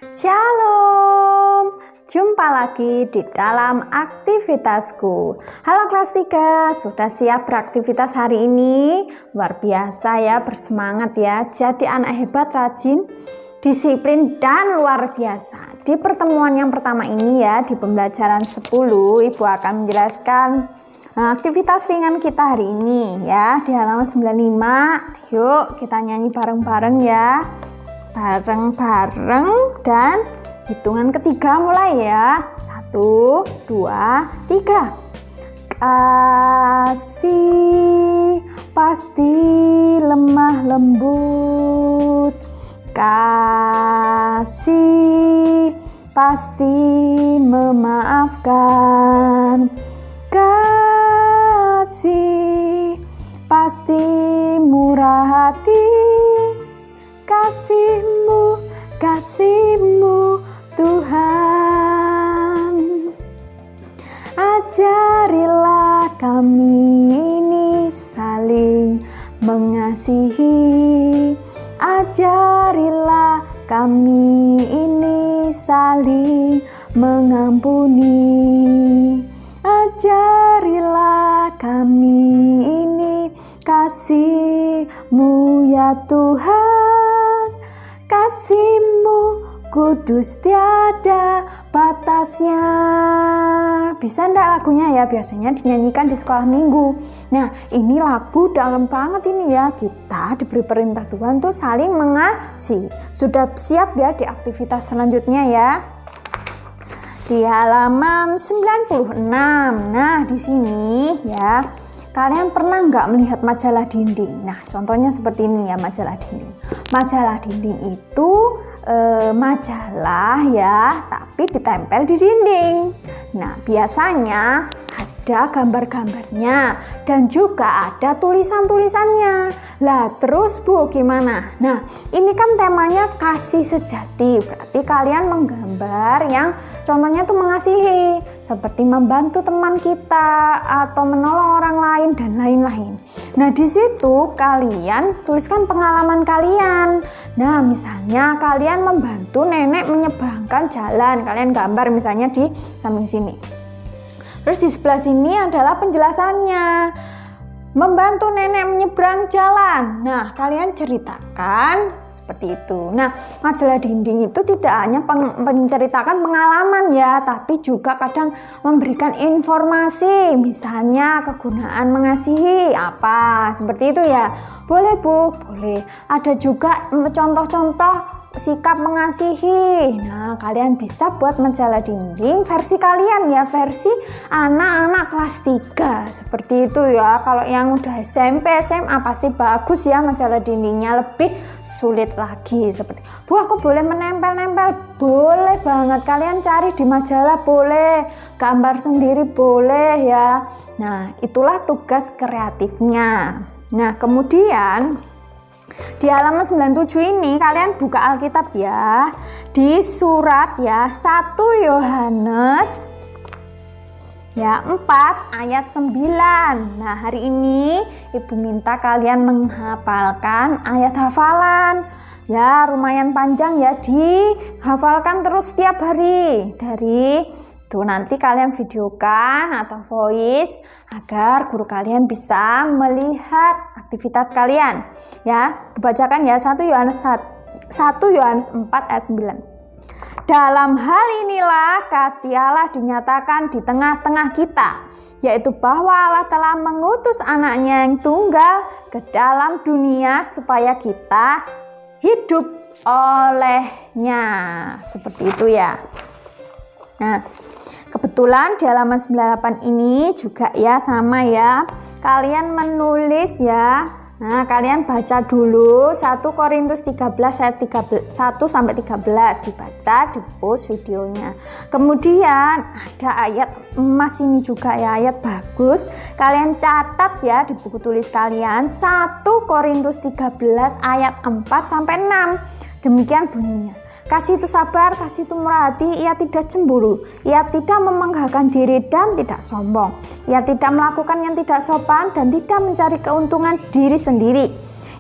Shalom, jumpa lagi di dalam aktivitasku. Halo kelas 3, sudah siap beraktivitas hari ini? Luar biasa ya, bersemangat ya. Jadi anak hebat, rajin, disiplin, dan luar biasa. Di pertemuan yang pertama ini ya, di pembelajaran 10, Ibu akan menjelaskan aktivitas ringan kita hari ini ya. Di halaman 95, yuk kita nyanyi bareng-bareng ya. Bareng-bareng dan hitungan ketiga mulai ya. 1, 2, 3. Kasih pasti lemah lembut, kasih pasti memaafkan, kasih pasti murah hati. Kasih-Mu Tuhan, ajarilah kami ini saling mengasihi, ajarilah kami ini saling mengampuni, ajarilah kami ini kasih-Mu ya Tuhan. Kasih-Mu kudus tiada batasnya. Bisa enggak lagunya ya? Biasanya dinyanyikan di sekolah minggu. Nah, ini lagu dalam banget ini ya. Kita diberi perintah Tuhan tuh saling mengasihi. Sudah siap ya di aktivitas selanjutnya ya? Di halaman 96. Nah, di sini ya. Kalian pernah nggak melihat majalah dinding? Nah, contohnya seperti ini ya, majalah dinding. Majalah dinding itu majalah ya, tapi ditempel di dinding. Nah, biasanya ada gambar-gambarnya dan juga ada tulisan-tulisannya. Lah, terus Bu, gimana? Nah, ini kan temanya kasih sejati. Berarti kalian menggambar yang contohnya tuh mengasihi, seperti membantu teman kita atau menolong orang lain dan lain-lain. Nah, di situ kalian tuliskan pengalaman kalian. Nah, misalnya kalian membantu nenek menyeberangkan jalan. Kalian gambar misalnya di samping sini. Terus di sebelah sini adalah penjelasannya. Membantu nenek menyeberang jalan. Nah, kalian ceritakan seperti itu. Nah, majalah dinding itu tidak hanya menceritakan pengalaman ya, tapi juga kadang memberikan informasi. Misalnya kegunaan mengasihi apa, seperti itu ya. Boleh Bu, boleh. Ada juga contoh-contoh sikap mengasihi. Nah, kalian bisa buat majalah dinding versi kalian ya, versi anak-anak kelas 3 seperti itu ya. Kalau yang udah SMP, SMA pasti bagus ya majalah dindingnya, lebih sulit lagi. Seperti Bu, aku boleh menempel-nempel? Boleh banget, kalian cari di majalah boleh, gambar sendiri boleh ya. Nah, itulah tugas kreatifnya. Nah, kemudian di halaman 97 ini kalian buka Alkitab ya, di surat ya 1 Yohanes ya 4 ayat 9. Nah, hari ini Ibu minta kalian menghafalkan ayat hafalan ya, lumayan panjang ya, dihafalkan terus setiap hari. Dari tuh nanti kalian videokan atau voice agar guru kalian bisa melihat aktivitas kalian ya. Dibacakan ya 1 Yohanes 4 ayat 9. Dalam hal inilah kasih Allah dinyatakan di tengah-tengah kita, yaitu bahwa Allah telah mengutus anaknya yang tunggal ke dalam dunia supaya kita hidup olehnya. Seperti itu ya. Nah, kebetulan di halaman 98 ini juga ya sama ya. Kalian menulis ya. Nah, kalian baca dulu 1 Korintus 13 ayat 1 sampai 13, dibaca, di-post videonya. Kemudian ada ayat emas ini juga ya, ayat bagus. Kalian catat ya di buku tulis kalian 1 Korintus 13 ayat 4 sampai 6. Demikian bunyinya. Kasih itu sabar, kasih itu murah hati, ia tidak cemburu, ia tidak membanggakan diri dan tidak sombong, ia tidak melakukan yang tidak sopan dan tidak mencari keuntungan diri sendiri,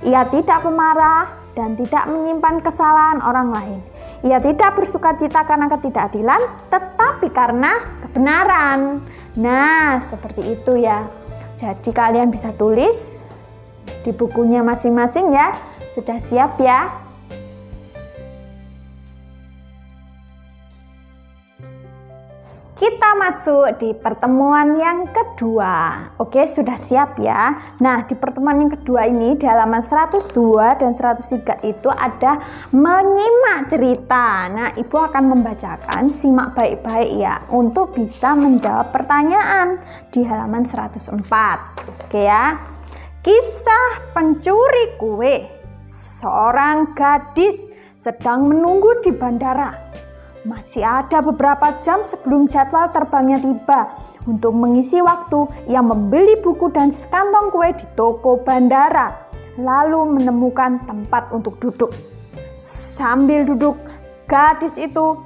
ia tidak pemarah dan tidak menyimpan kesalahan orang lain, Ia tidak bersukacita karena ketidakadilan, tetapi karena kebenaran. Nah, seperti itu ya. Jadi kalian bisa tulis di bukunya masing-masing ya. Sudah siap ya? Kita masuk di pertemuan yang kedua. Oke, sudah siap ya? Nah, di pertemuan yang kedua ini di halaman 102 dan 103 itu ada menyimak cerita. Nah, Ibu akan membacakan, simak baik-baik ya, untuk bisa menjawab pertanyaan di halaman 104. Oke ya. Kisah pencuri kue. Seorang gadis sedang menunggu di bandara. Masih ada beberapa jam sebelum jadwal terbangnya tiba. Untuk mengisi waktu, ia membeli buku dan sekantong kue di toko bandara, lalu menemukan tempat untuk duduk. Sambil duduk, gadis itu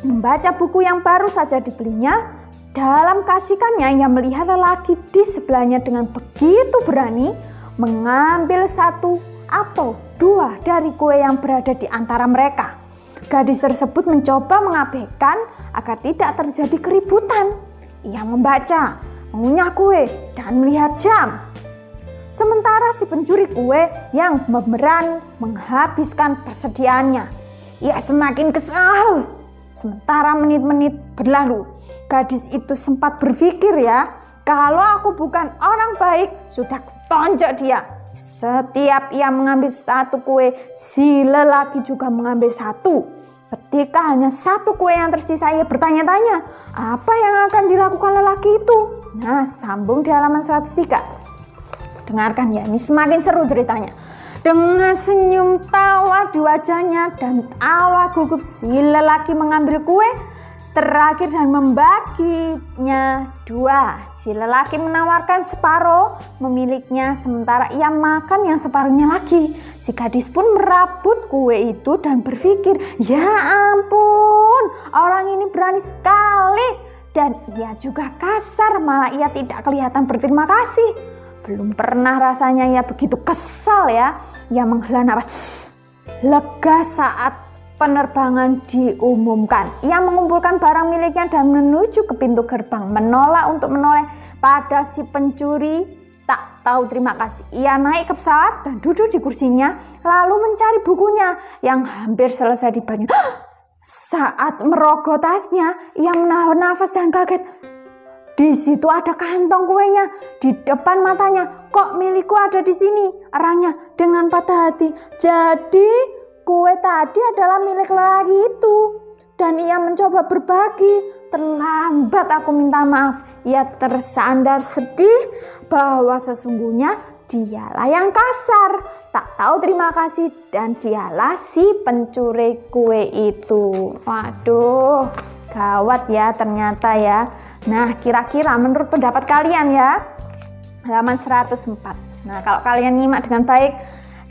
membaca buku yang baru saja dibelinya. Dalam keasikannya, ia melihat lelaki di sebelahnya dengan begitu berani mengambil satu atau dua dari kue yang berada di antara mereka. Gadis tersebut mencoba mengabaikan agar tidak terjadi keributan. Ia membaca, mengunyah kue, dan melihat jam. Sementara si pencuri kue yang berani menghabiskan persediaannya. Ia semakin kesal. Sementara menit-menit berlalu, gadis itu sempat berpikir ya, kalau aku bukan orang baik, sudah kutonjok dia. Setiap ia mengambil satu kue, si lelaki juga mengambil satu. Ketika hanya satu kue yang tersisa, ia bertanya-tanya, apa yang akan dilakukan lelaki itu? Nah, sambung di halaman 103. Dengarkan ya, ini semakin seru ceritanya. Dengan senyum tawa di wajahnya dan tawa gugup, si lelaki mengambil kue terakhir dan membaginya dua. Si lelaki menawarkan separuh memiliknya, sementara ia makan yang separuhnya lagi. Si gadis pun merabut kue itu dan berpikir, ya ampun, orang ini berani sekali. Dan ia juga kasar, malah ia tidak kelihatan berterima kasih. Belum pernah rasanya ia begitu kesal ya. Ia menghela nafas lega saat penerbangan diumumkan. Ia mengumpulkan barang miliknya dan menuju ke pintu gerbang, menolak untuk menoleh pada si pencuri tak tahu terima kasih. Ia naik ke pesawat dan duduk di kursinya, lalu mencari bukunya yang hampir selesai dibacanya. Saat merogoh tasnya, ia menahan nafas dan kaget. Di situ ada kantong kuenya di depan matanya. Kok milikku ada di sini? Arahnya dengan patah hati. Jadi kue tadi adalah milik lelaki itu, dan ia mencoba berbagi. Terlambat aku minta maaf. Ia tersandar sedih bahwa sesungguhnya dialah yang kasar, tak tahu terima kasih, dan dialah si pencuri kue itu. Waduh, gawat ya ternyata ya. Nah, kira-kira menurut pendapat kalian ya, halaman 104. Nah, kalau kalian nyimak dengan baik,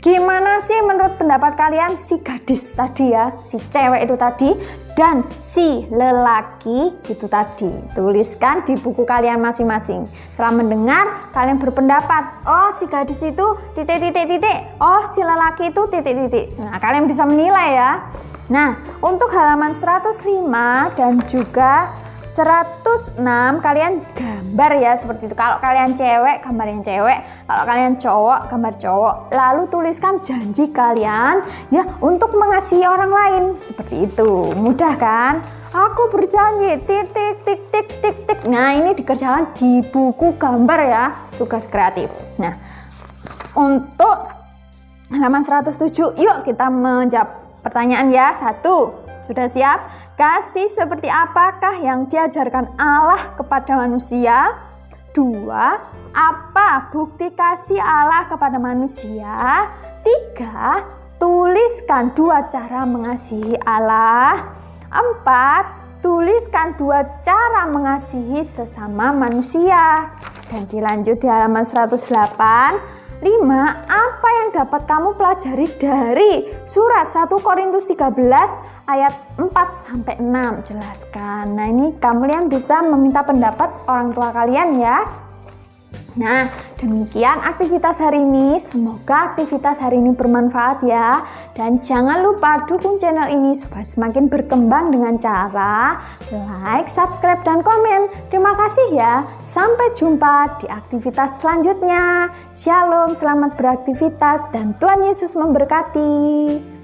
gimana sih menurut pendapat kalian si gadis tadi ya, si cewek itu tadi, dan si lelaki itu tadi? Tuliskan di buku kalian masing-masing. Setelah mendengar, kalian berpendapat, oh si gadis itu titik-titik-titik, oh si lelaki itu titik-titik. Nah, kalian bisa menilai ya. Nah, untuk halaman 105 dan juga 106 kalian gambar ya seperti itu. Kalau kalian cewek, gambar yang cewek. Kalau kalian cowok, gambar cowok. Lalu tuliskan janji kalian ya untuk mengasihi orang lain. Seperti itu. Mudah kan? Aku berjanji titik tik tik tik tik. Nah, ini dikerjakan di buku gambar ya, tugas kreatif. Nah, untuk halaman 107, yuk kita menjawab pertanyaan ya. 1. Sudah siap? Kasih seperti apakah yang diajarkan Allah kepada manusia? 2. Apa bukti kasih Allah kepada manusia? 3. Tuliskan 2 cara mengasihi Allah. 4. Tuliskan 2 cara mengasihi sesama manusia. Dan dilanjut di halaman 108. 5. Apa yang dapat kamu pelajari dari surat 1 Korintus 13 ayat 4-6? Jelaskan. Nah, ini kalian bisa meminta pendapat orang tua kalian ya. Nah, demikian aktivitas hari ini. Semoga aktivitas hari ini bermanfaat ya. Dan jangan lupa dukung channel ini supaya semakin berkembang dengan cara like, subscribe, dan komen. Terima kasih ya. Sampai jumpa di aktivitas selanjutnya. Shalom, selamat beraktivitas dan Tuhan Yesus memberkati.